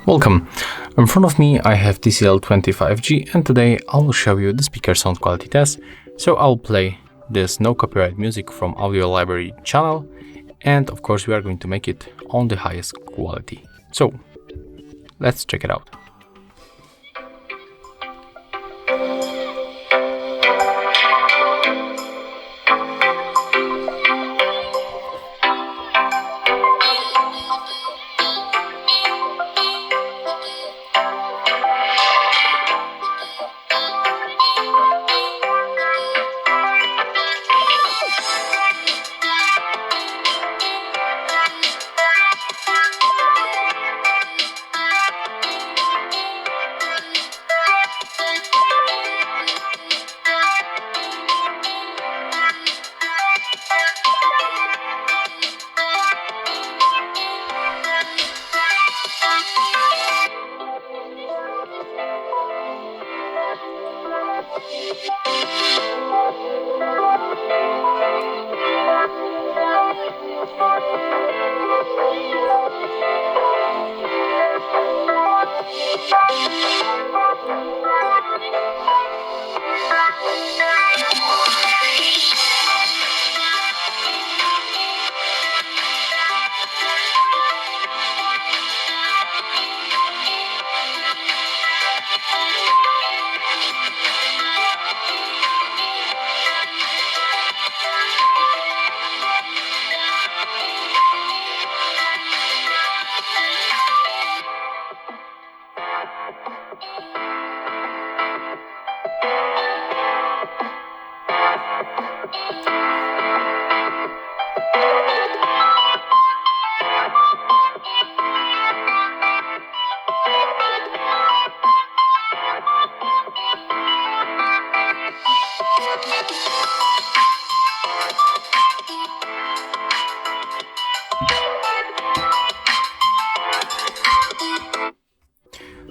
Welcome. In front of me I have TCL 25G, and today I'll show you the speaker sound quality test. So I'll play this no copyright music from audio library channel, and of course we are going to make it on the highest quality. So let's check it out.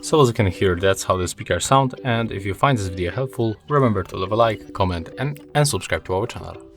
So as you can hear, that's how the speakers sound, and if you find this video helpful, remember to leave a like, comment and subscribe to our channel.